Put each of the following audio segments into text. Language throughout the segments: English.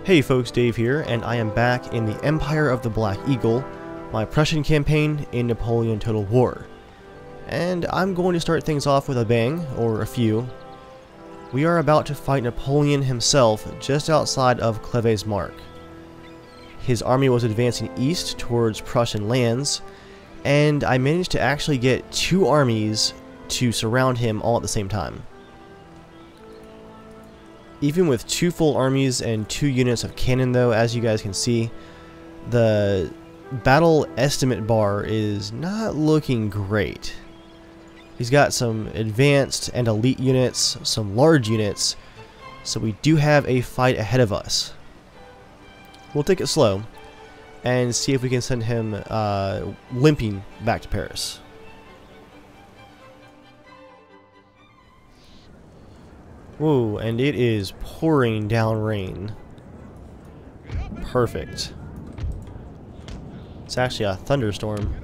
Hey folks, Dave here, and I am back in the Empire of the Black Eagle, my Prussian campaign in Napoleon Total War. And I'm going to start things off with a bang, or a few. We are about to fight Napoleon himself just outside of Cleves Mark. His army was advancing east towards Prussian lands, and I managed to actually get two armies to surround him all at the same time. Even with two full armies and 2 units of cannon though, as you guys can see, the battle estimate bar is not looking great. He's got some advanced and elite units, some large units, so we do have a fight ahead of us. We'll take it slow and see if we can send him limping back to Paris. Whoa, and it is pouring down rain. Perfect. It's actually a thunderstorm.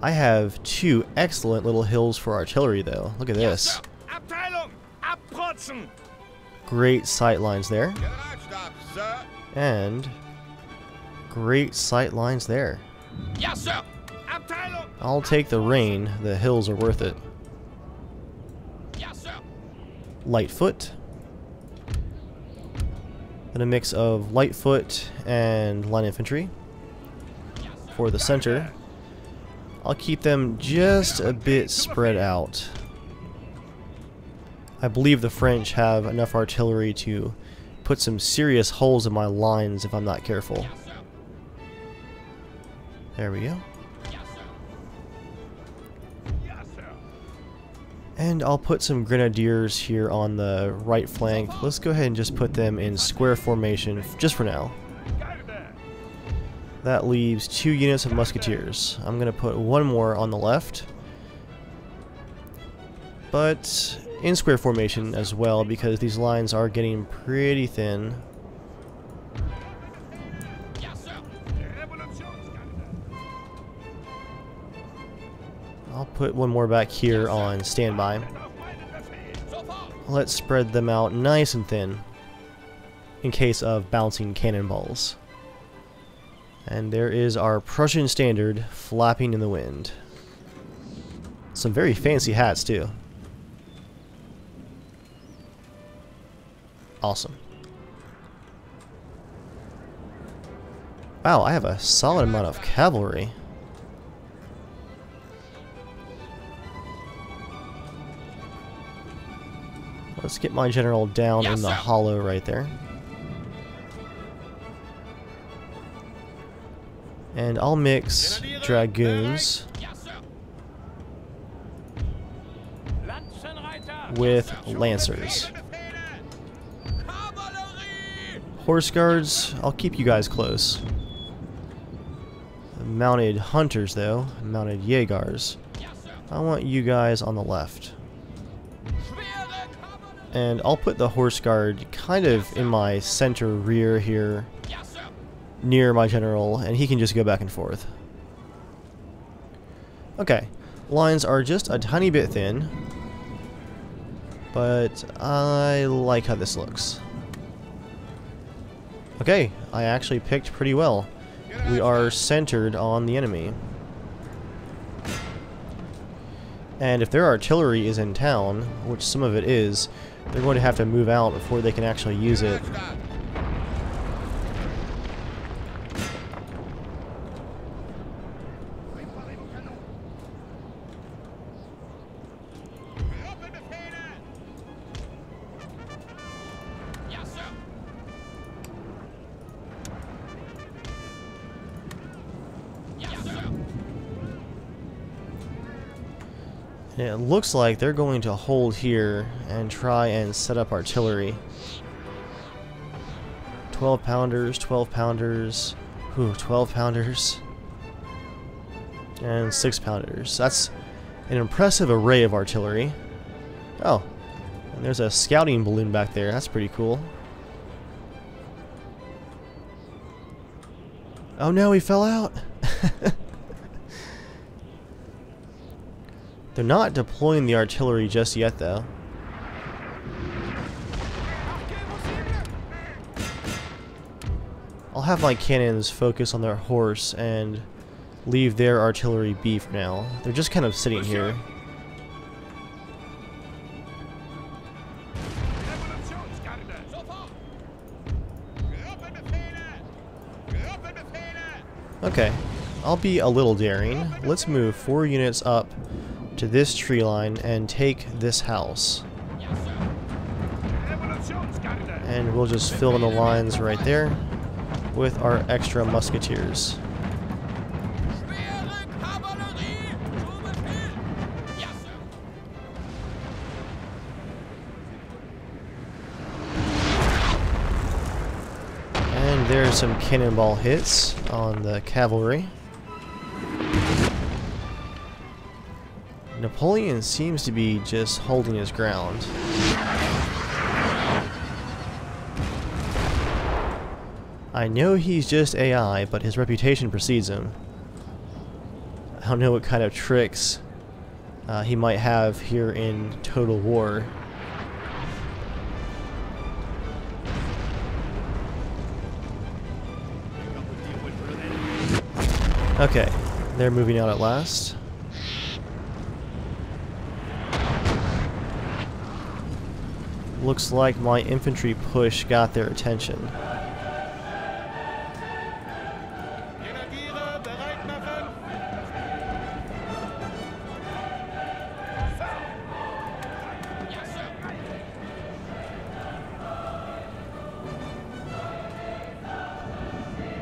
I have 2 excellent little hills for artillery though. Look at this. Great sight lines there. And great sight lines there. I'll take the rain. The hills are worth it. Light foot. Then a mix of light foot and line infantry. For the center, I'll keep them just a bit spread out. I believe the French have enough artillery to put some serious holes in my lines if I'm not careful. There we go. And I'll put some grenadiers here on the right flank. Let's go ahead and just put them in square formation just for now. That leaves 2 units of musketeers. I'm going to put 1 more on the left, but in square formation as well because these lines are getting pretty thin. I'll put 1 more back here on standby. Let's spread them out nice and thin in case of bouncing cannonballs. And there is our Prussian standard flapping in the wind. Some very fancy hats too. Awesome. Wow, I have a solid amount of cavalry. Let's get my general down in the hollow right there. And I'll mix dragoons with lancers. Horse guards, I'll keep you guys close. Mounted hunters though, mounted Jägers, I want you guys on the left. And I'll put the horse guard kind of in my center rear here, near my general, and he can just go back and forth. Okay, lines are just a tiny bit thin, but I like how this looks. Okay, I actually picked pretty well. We are centered on the enemy. And if their artillery is in town, which some of it is, they're going to have to move out before they can actually use it. It looks like they're going to hold here and try and set up artillery. 12 pounders, 12 pounders, 12 pounders, and 6 pounders. That's an impressive array of artillery. Oh, and there's a scouting balloon back there. That's pretty cool. Oh no, he fell out. They're not deploying the artillery just yet, though. have my cannons focus on their horse and leave their artillery be for now. They're just kind of sitting here. Okay, I'll be a little daring. Let's move 4 units up to this tree line and take this house. And we'll just fill in the lines right there with our extra musketeers. And there's some cannonball hits on the cavalry. Napoleon seems to be just holding his ground. I know he's just AI, but his reputation precedes him. I don't know what kind of tricks he might have here in Total War. Okay, they're moving out at last. Looks like my infantry push got their attention.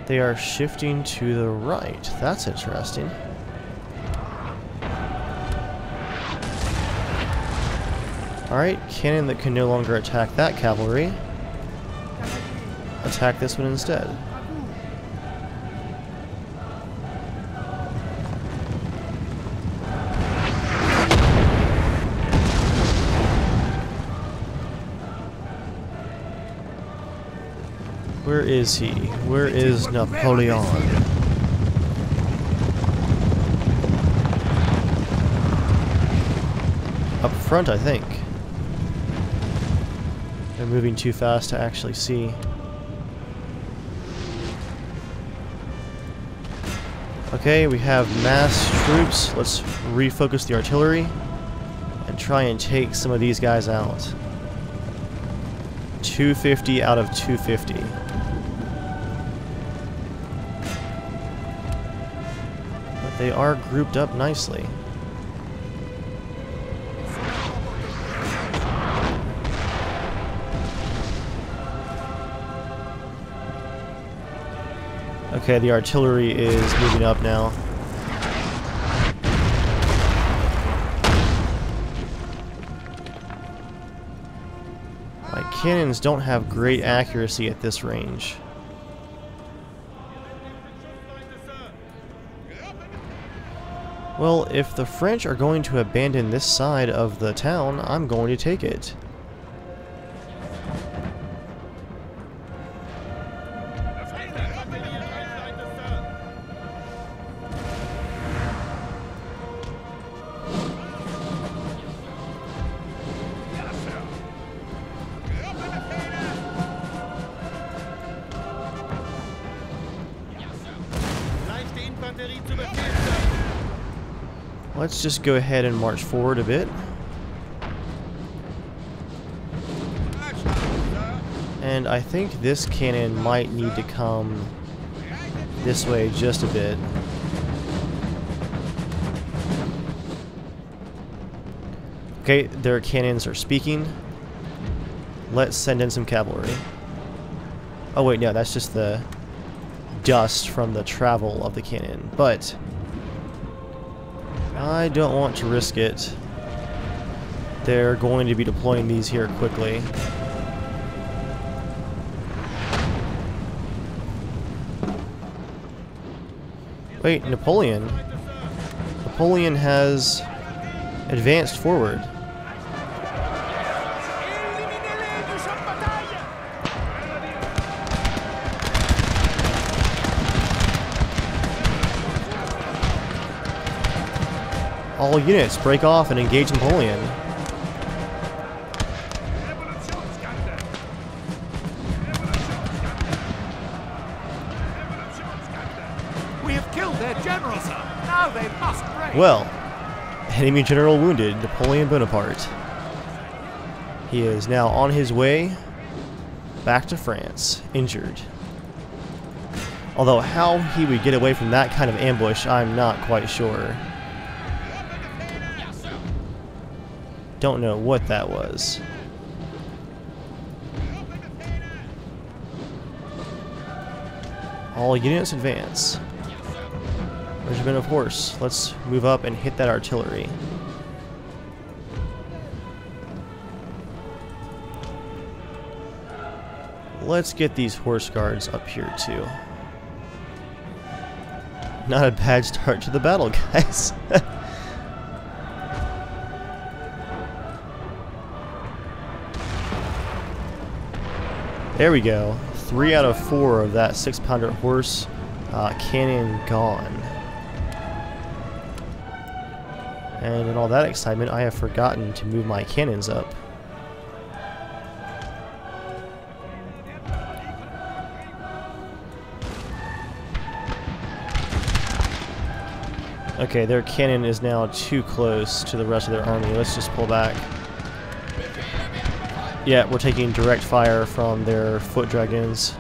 They are shifting to the right. That's interesting. Alright, cannon that can no longer attack that cavalry. Attack this one instead. Where is he? Where is Napoleon? Up front, I think. They're moving too fast to actually see. Okay, we have mass troops. Let's refocus the artillery and try and take some of these guys out. 250 out of 250. But they are grouped up nicely. Okay, the artillery is moving up now. My cannons don't have great accuracy at this range. Well, if the French are going to abandon this side of the town, I'm going to take it. Let's just go ahead and march forward a bit. And I think this cannon might need to come this way just a bit. Okay, their cannons are speaking. Let's send in some cavalry. Oh wait, no, that's just the dust from the travel of the cannon. But I don't want to risk it. They're going to be deploying these here quickly. Wait, Napoleon? Napoleon has advanced forward. All units, break off and engage Napoleon. Well, enemy general wounded, Napoleon Bonaparte. He is now on his way back to France, injured. Although how he would get away from that kind of ambush, I'm not quite sure. Don't know what that was. All units advance. Regiment of horse. Let's move up and hit that artillery. Let's get these horse guards up here too. Not a bad start to the battle, guys. There we go. 3 out of 4 of that 6-pounder horse cannon gone. And in all that excitement, I have forgotten to move my cannons up. Okay, their cannon is now too close to the rest of their army. Let's just pull back. Yeah, we're taking direct fire from their foot dragons.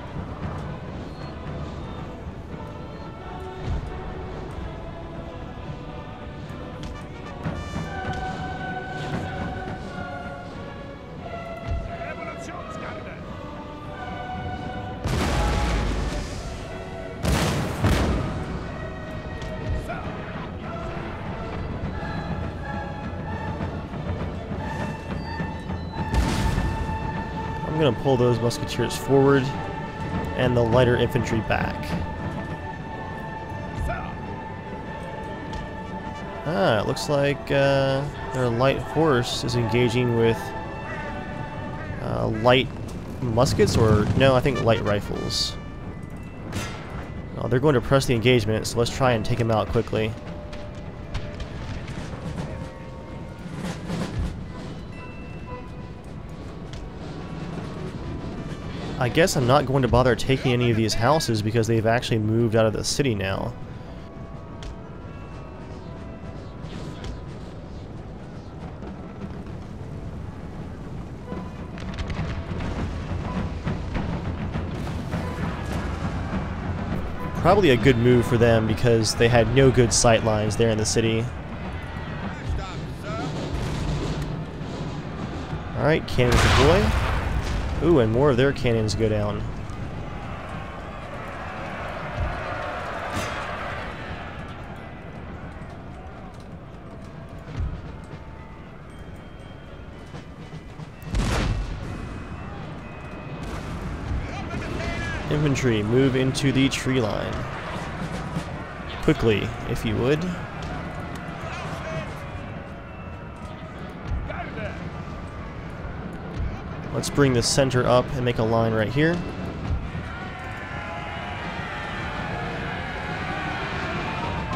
I'm going to pull those musketeers forward and the lighter infantry back. Ah, it looks like their light horse is engaging with light muskets, or no, I think light rifles. Oh, they're going to press the engagement, so let's try and take them out quickly. I guess I'm not going to bother taking any of these houses because they've actually moved out of the city now. Probably a good move for them because they had no good sight lines there in the city. Alright, cannons deploy. Ooh, and more of their cannons go down. Infantry, move into the tree line. Quickly, if you would. Let's bring the center up and make a line right here.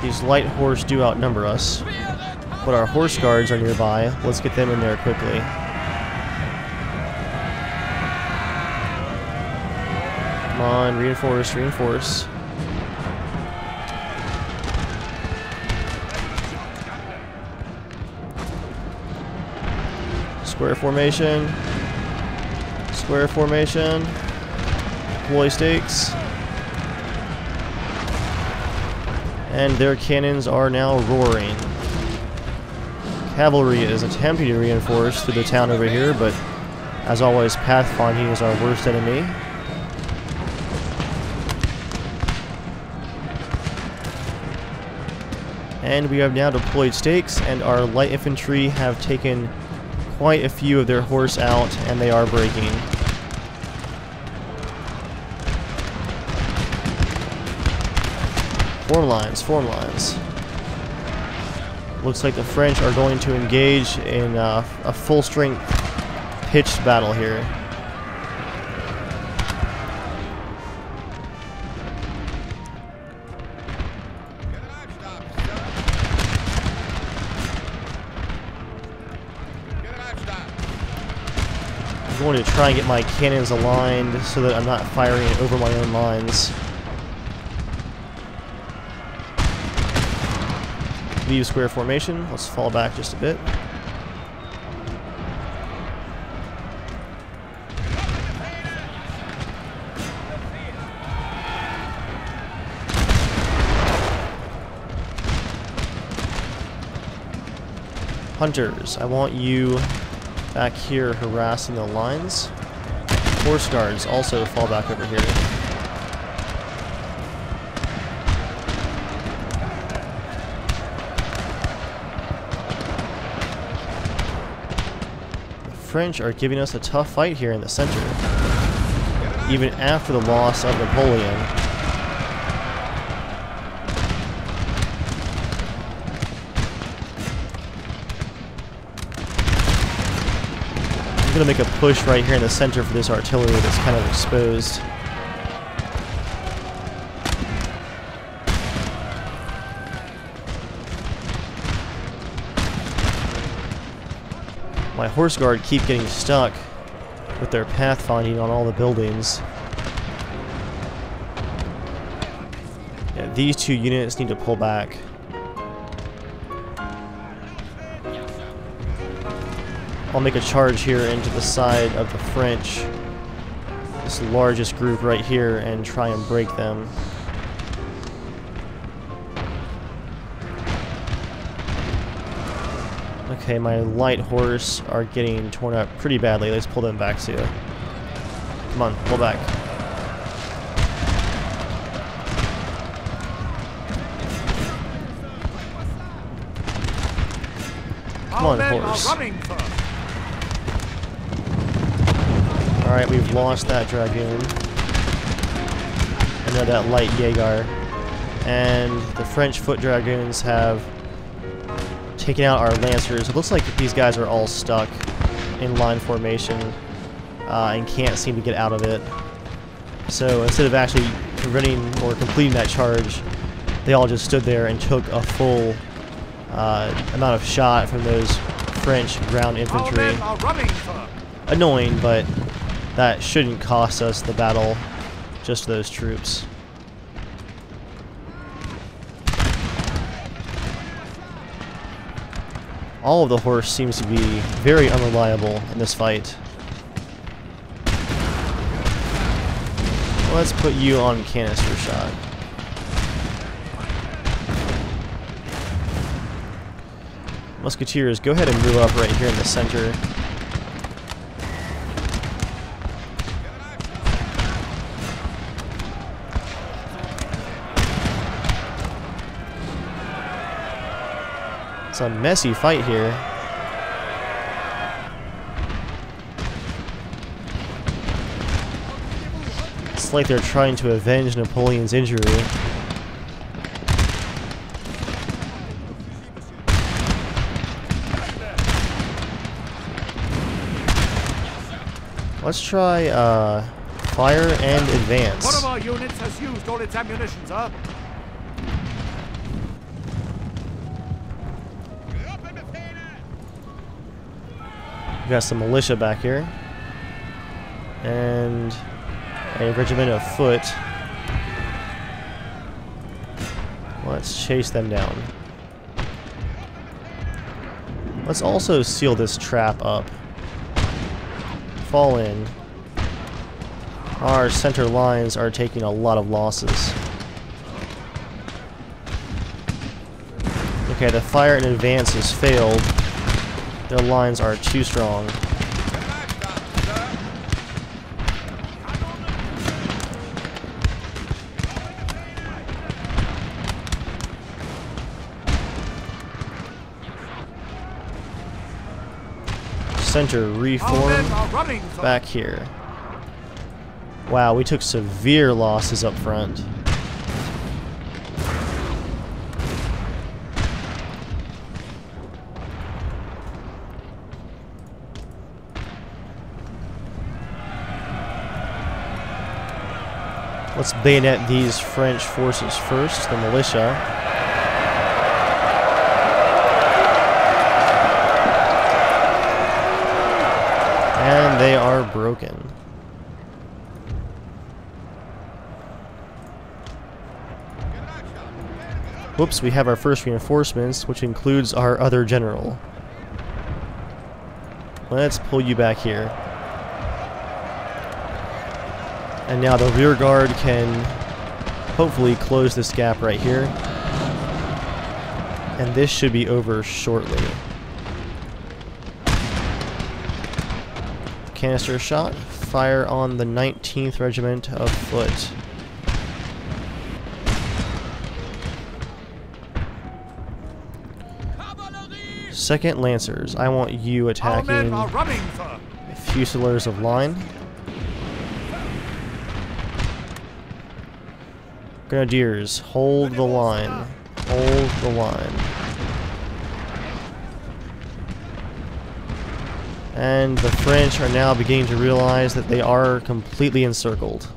These light horse do outnumber us, but our horse guards are nearby. Let's get them in there quickly. Come on, reinforce, reinforce. Square formation. Square formation. Deploy stakes. And their cannons are now roaring. Cavalry is attempting to reinforce through the town over here, but as always, pathfinding is our worst enemy. And we have now deployed stakes, and our light infantry have taken quite a few of their horse out, and they are breaking. Form lines, form lines. Looks like the French are going to engage in a full-strength pitched battle here. I'm going to try and get my cannons aligned so that I'm not firing over my own lines. leave square formation. Let's fall back just a bit. Hunters, I want you back here harassing the lines. Horse guards also fall back over here. The French are giving us a tough fight here in the center, even after the loss of Napoleon. I'm going to make a push right here in the center for this artillery that's kind of exposed. My horse guard keep getting stuck with their pathfinding on all the buildings. Yeah, these two units need to pull back. I'll make a charge here into the side of the French, this largest group right here, and try and break them. Okay, my light horse are getting torn up pretty badly. Let's pull them back too. Come on, pull back. Come on, horse. Alright, we've lost that dragoon. And that light Jaeger. And the French foot dragoons have taken out our lancers. It looks like these guys are all stuck in line formation and can't seem to get out of it. So instead of actually preventing or completing that charge, they all just stood there and took a full amount of shot from those French ground infantry. Annoying, but that shouldn't cost us the battle, just those troops. All of the horse seems to be very unreliable in this fight. Let's put you on canister shot. Musketeers, go ahead and move up right here in the center. It's a messy fight here. It's like they're trying to avenge Napoleon's injury. Let's try fire and advance. One of our units has used all its ammunition, sir. We got some militia back here. And a regiment of foot. Let's chase them down. Let's also seal this trap up. Fall in. Our center lines are taking a lot of losses. Okay, the fire in advance has failed. Their lines are too strong. Center reform back here. Wow, we took severe losses up front. Let's bayonet these French forces first, the militia. And they are broken. Whoops, we have our first reinforcements, which includes our other general. Let's pull you back here. And now the rear guard can hopefully close this gap right here. And this should be over shortly. Canister shot. Fire on the 19th Regiment of Foot. Second Lancers, I want you attacking Fusiliers of line. Grenadiers, hold the line. Hold the line. And the French are now beginning to realize that they are completely encircled.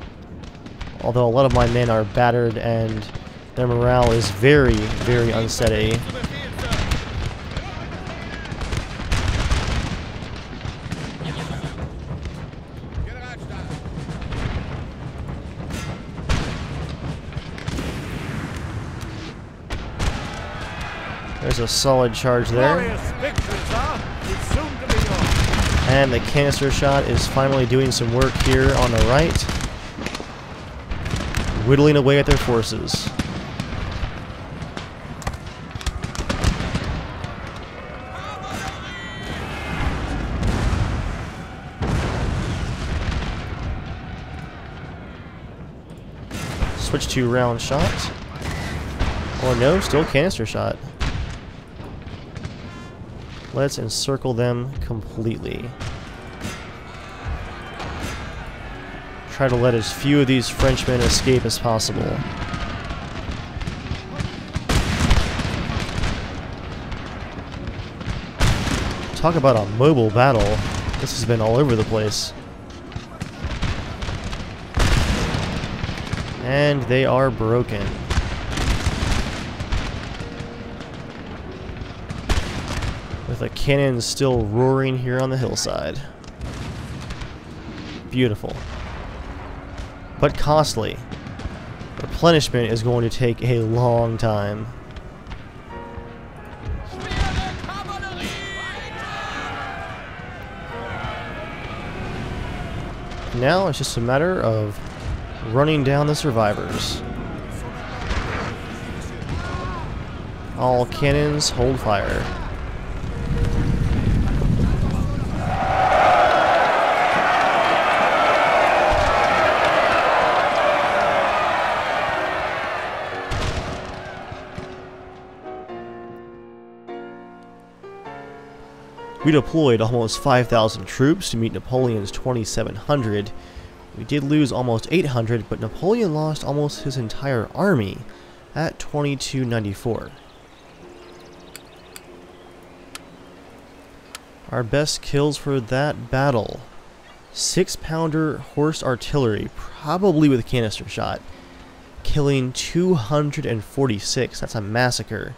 Although a lot of my men are battered and their morale is very, very unsteady. There's a solid charge there. And the canister shot is finally doing some work here on the right, whittling away at their forces. Switch to round shot. Or no, still canister shot. Let's encircle them completely. Try to let as few of these Frenchmen escape as possible. Talk about a mobile battle. This has been all over the place. And they are broken. With the cannons still roaring here on the hillside. Beautiful. But costly. Replenishment is going to take a long time. Now it's just a matter of running down the survivors. All cannons hold fire. We deployed almost 5,000 troops to meet Napoleon's 2,700. We did lose almost 800, but Napoleon lost almost his entire army at 2,294. Our best kills for that battle. 6-pounder horse artillery, probably with canister shot, killing 246. That's a massacre.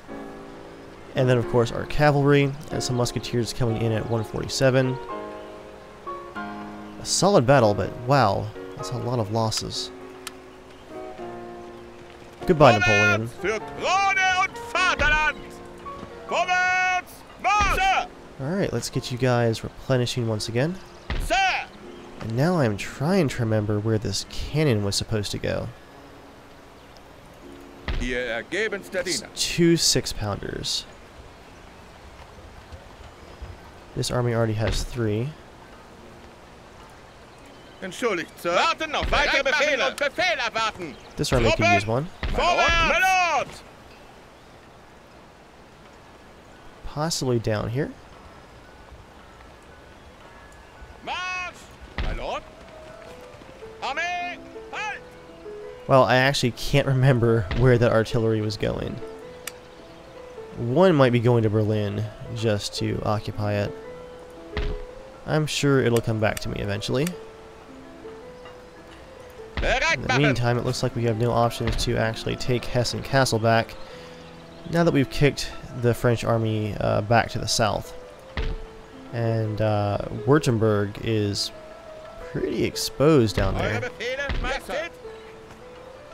And then, of course, our cavalry and some musketeers coming in at 147. A solid battle, but wow, that's a lot of losses. Goodbye, Napoleon. Alright, let's get you guys replenishing once again. And now I'm trying to remember where this cannon was supposed to go. It's 2 6-pounders. This army already has 3. This army can use 1. Possibly down here. Well, I actually can't remember where that artillery was going. One might be going to Berlin just to occupy it. I'm sure it'll come back to me eventually. In the meantime, it looks like we have no options to actually take Hessen Castle back now that we've kicked the French army back to the south. And Württemberg is pretty exposed down there.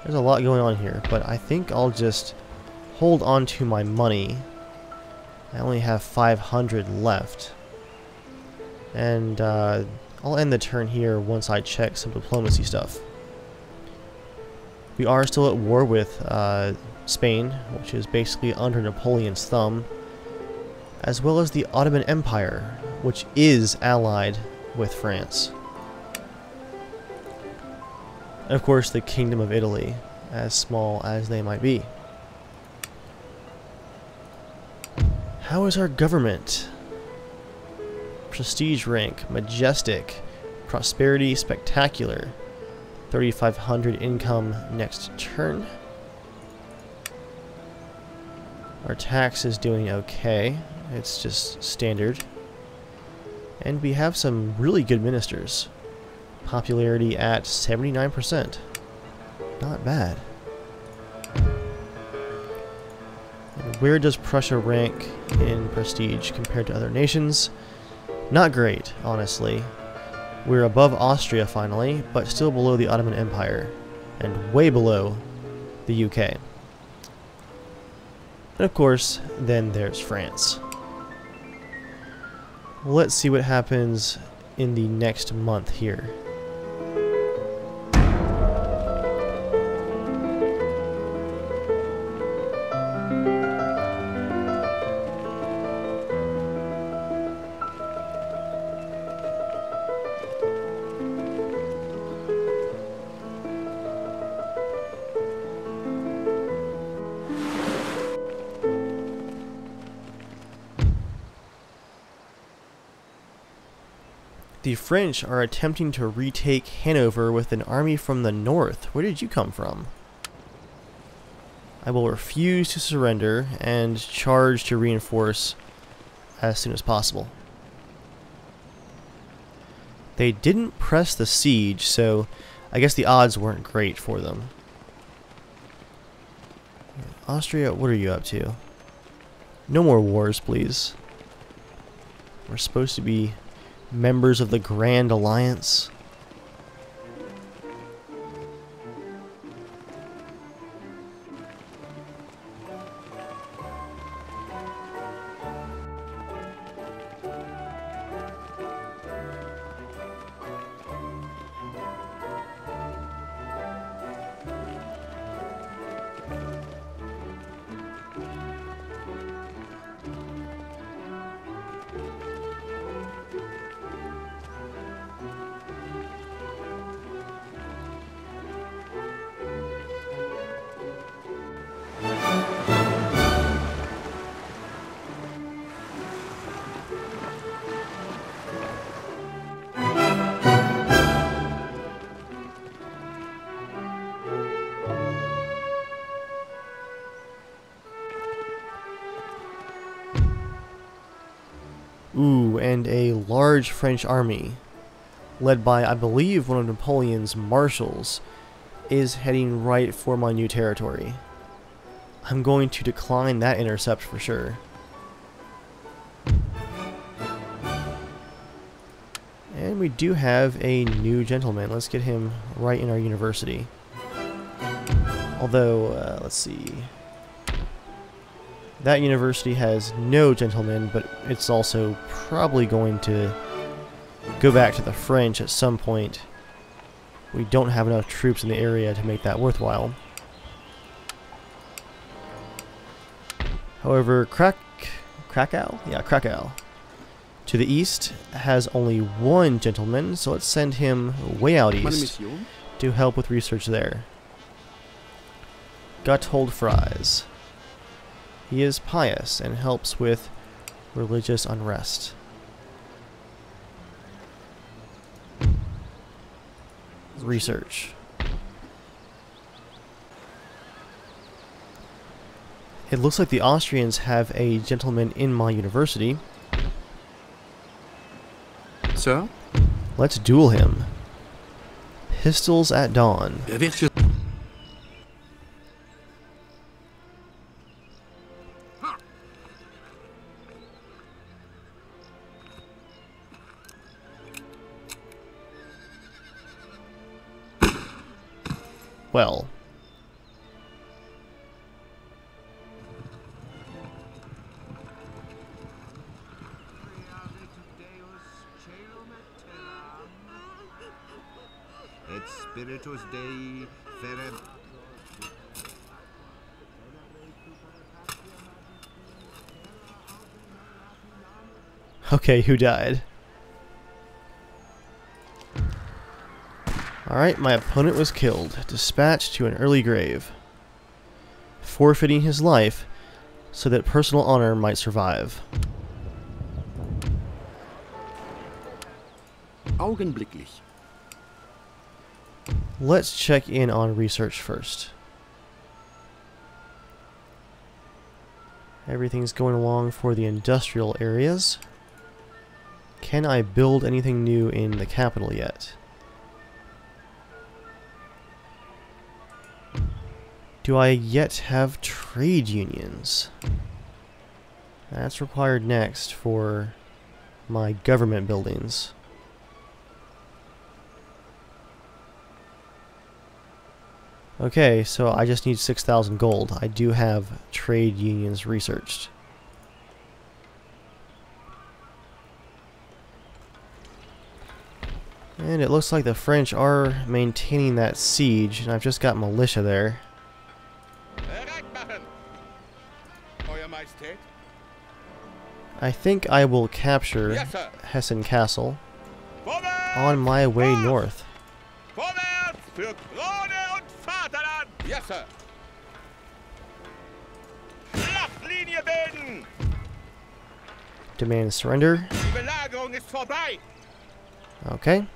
There's a lot going on here, but I think I'll just hold on to my money. I only have 500 left. And I'll end the turn here once I check some diplomacy stuff. We are still at war with Spain, which is basically under Napoleon's thumb, as well as the Ottoman Empire, which is allied with France. And of course, the Kingdom of Italy, as small as they might be. How is our government? Prestige rank, majestic. Prosperity, spectacular. 3,500 income next turn. Our tax is doing okay. It's just standard. And we have some really good ministers. Popularity at 79%. Not bad. And where does Prussia rank in prestige compared to other nations? Not great, honestly. We're above Austria finally, but still below the Ottoman Empire, and way below the UK. And of course, then there's France. Let's see what happens in the next month here. The French are attempting to retake Hanover with an army from the north. Where did you come from? I will refuse to surrender and charge to reinforce as soon as possible. They didn't press the siege, so I guess the odds weren't great for them. Austria, what are you up to? No more wars, please. We're supposed to be members of the Grand Alliance. Ooh, and a large French army, led by, I believe, one of Napoleon's marshals, is heading right for my new territory. I'm going to decline that intercept for sure. And we do have a new gentleman. Let's get him right in our university. Although, let's see. That university has no gentlemen, but it's also probably going to go back to the French at some point. We don't have enough troops in the area to make that worthwhile. However, Krakow? Yeah, Krakow. To the east has only one gentleman, so let's send him way out east to help with research there. Gotthold Fries. He is pious and helps with religious unrest. Research. It looks like the Austrians have a gentleman in my university. Sir? Let's duel him. Pistols at dawn. Well. et spiritus Dei ferem. Okay, who died? Alright, my opponent was killed, dispatched to an early grave, forfeiting his life so that personal honor might survive. Augenblicklich. Let's check in on research first. Everything's going along for the industrial areas. Can I build anything new in the capital yet? Do I yet have trade unions? That's required next for my government buildings. Okay, so I just need 6,000 gold. I do have trade unions researched. And it looks like the French are maintaining that siege, and I've just got militia there. I think I will capture Hessen Castle on my way north. Für Krone und Vaterland! Yes, sir! Schlachtlinie bilden! Demand surrender. Die Belagerung ist vorbei! Okay.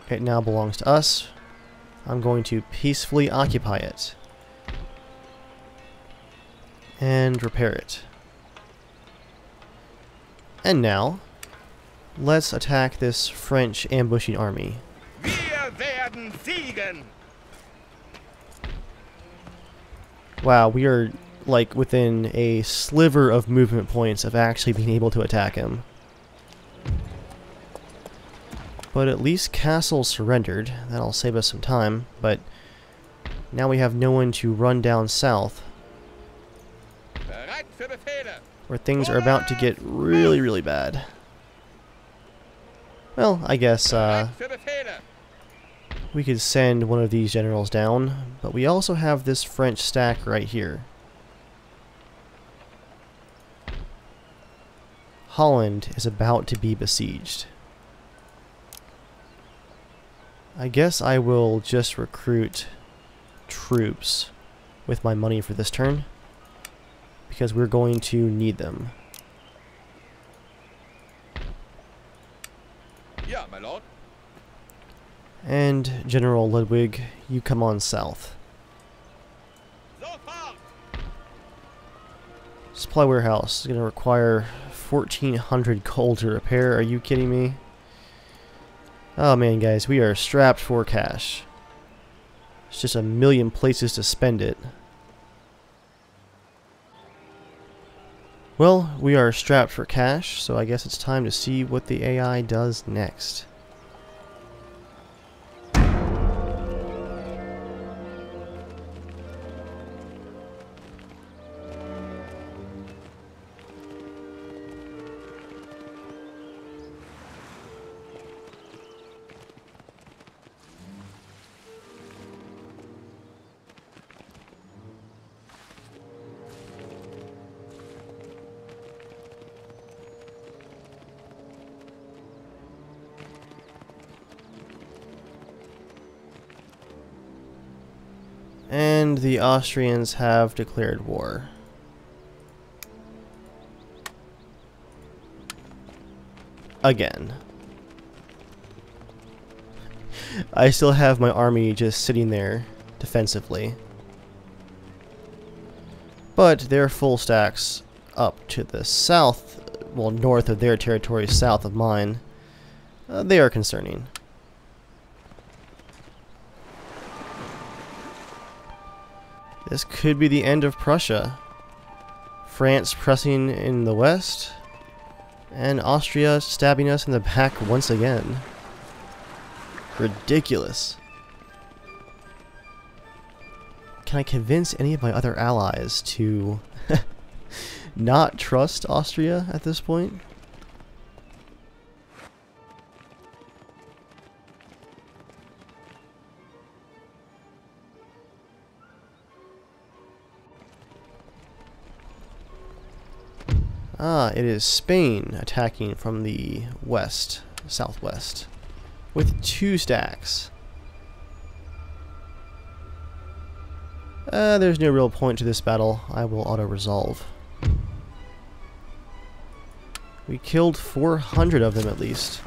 It now belongs to us. I'm going to peacefully occupy it. And repair it. And now, let's attack this French ambushing army. Wir werden siegen! Wow, we are like within a sliver of movement points of actually being able to attack him. But at least Castle surrendered. That'll save us some time, but now we have no one to run down south, Bereit für Befehle! where things are about to get really, really bad. Well, I guess Bereit für Befehle! we could send one of these generals down, but we also have this French stack right here. Holland is about to be besieged. I guess I will just recruit troops with my money for this turn, because we're going to need them. Ja, my lord. And General Ludwig, you come on south. Sofort! Supply warehouse is going to require 1,400 gold to repair. Are you kidding me? Oh man, guys, we are strapped for cash. It's just a million places to spend it. Well, we are strapped for cash, so I guess it's time to see what the AI does next. And the Austrians have declared war. Again. I still have my army just sitting there defensively. But their full stacks up to the south, well, north of their territory, south of mine, they are concerning. This could be the end of Prussia. France pressing in the west, and Austria stabbing us in the back once again. Ridiculous. Can I convince any of my other allies to not trust Austria at this point? It is Spain attacking from the west, southwest, with 2 stacks. There's no real point to this battle. I will auto-resolve. We killed 400 of them at least.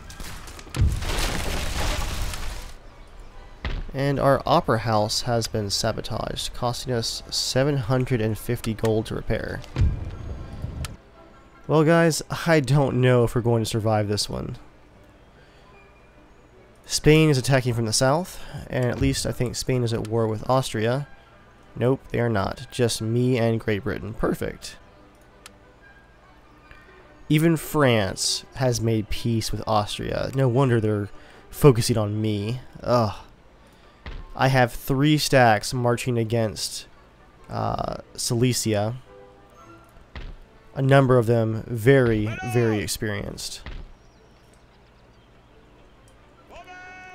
And our opera house has been sabotaged, costing us 750 gold to repair. Well guys, I don't know if we're going to survive this one. Spain is attacking from the south, and at least I think Spain is at war with Austria. Nope, they are not. Just me and Great Britain. Perfect. Even France has made peace with Austria. No wonder they're focusing on me. Ugh. I have 3 stacks marching against Silesia. A number of them very, very experienced.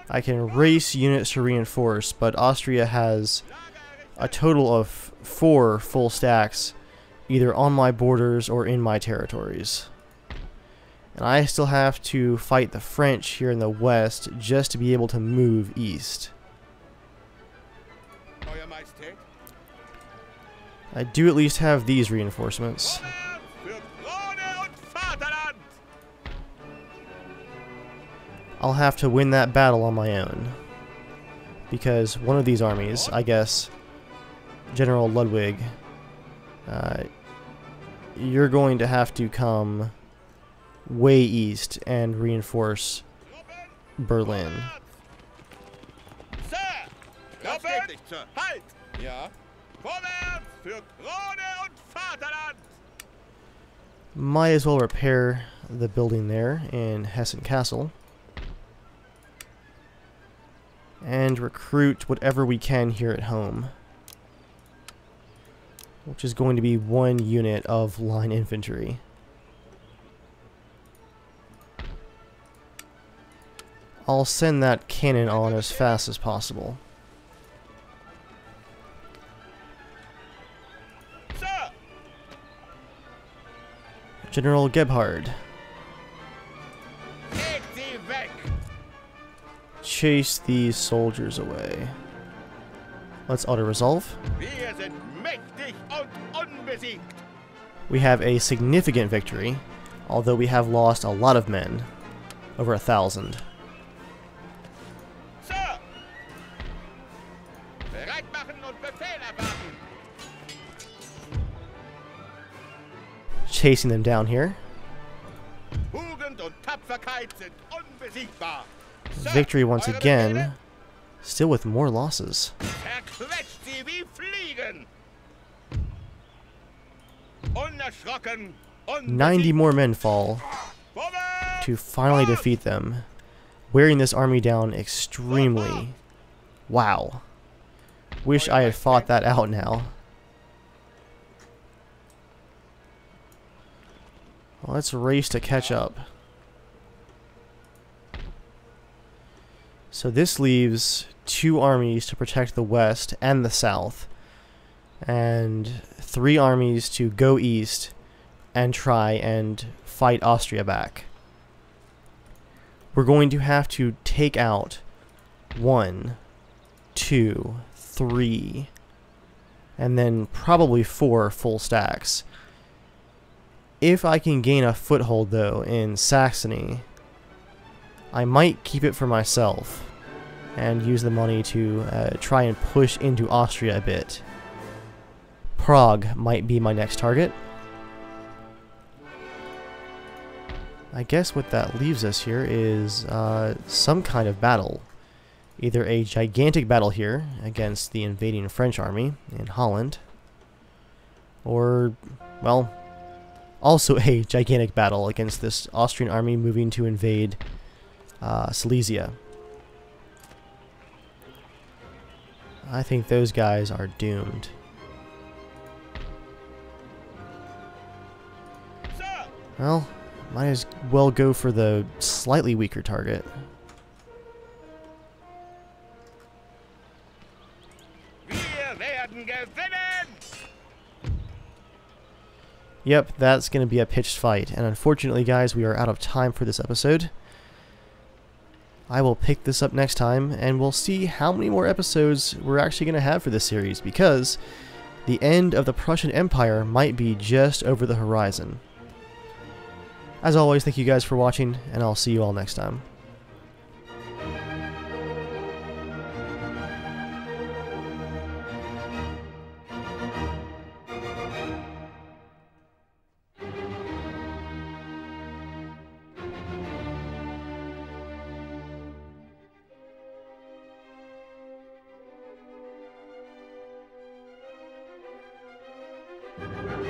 I can race units to reinforce, but Austria has a total of 4 full stacks either on my borders or in my territories. And I still have to fight the French here in the west just to be able to move east. I do at least have these reinforcements. I'll have to win that battle on my own. Because one of these armies, I guess, General Ludwig, you're going to have to come way east and reinforce Berlin. Might as well repair the building there in Hessen Castle. And recruit whatever we can here at home. Which is going to be 1 unit of line infantry. I'll send that cannon on as fast as possible. General Gebhard. Chase these soldiers away. Let's auto-resolve. We have a significant victory, although we have lost a lot of men. Over 1,000. Chasing them down here. Victory once again, still with more losses. 90 more men fall to finally defeat them, wearing this army down extremely. Wow. Wish I had fought that out now. Well, let's race to catch up. So this leaves 2 armies to protect the west and the south, and 3 armies to go east and try and fight Austria back. We're going to have to take out 1, 2, 3, and then probably 4 full stacks. If I can gain a foothold, though, in Saxony, I might keep it for myself and use the money to try and push into Austria a bit. Prague might be my next target. I guess what that leaves us here is some kind of battle. Either a gigantic battle here against the invading French army in Holland, or, well, also a gigantic battle against this Austrian army moving to invade Silesia. I think those guys are doomed. Well, might as well go for the slightly weaker target. Yep, that's going to be a pitched fight, and unfortunately, guys, we are out of time for this episode. I will pick this up next time, and we'll see how many more episodes we're actually going to have for this series, because the end of the Prussian Empire might be just over the horizon. As always, thank you guys for watching, and I'll see you all next time. Thank you.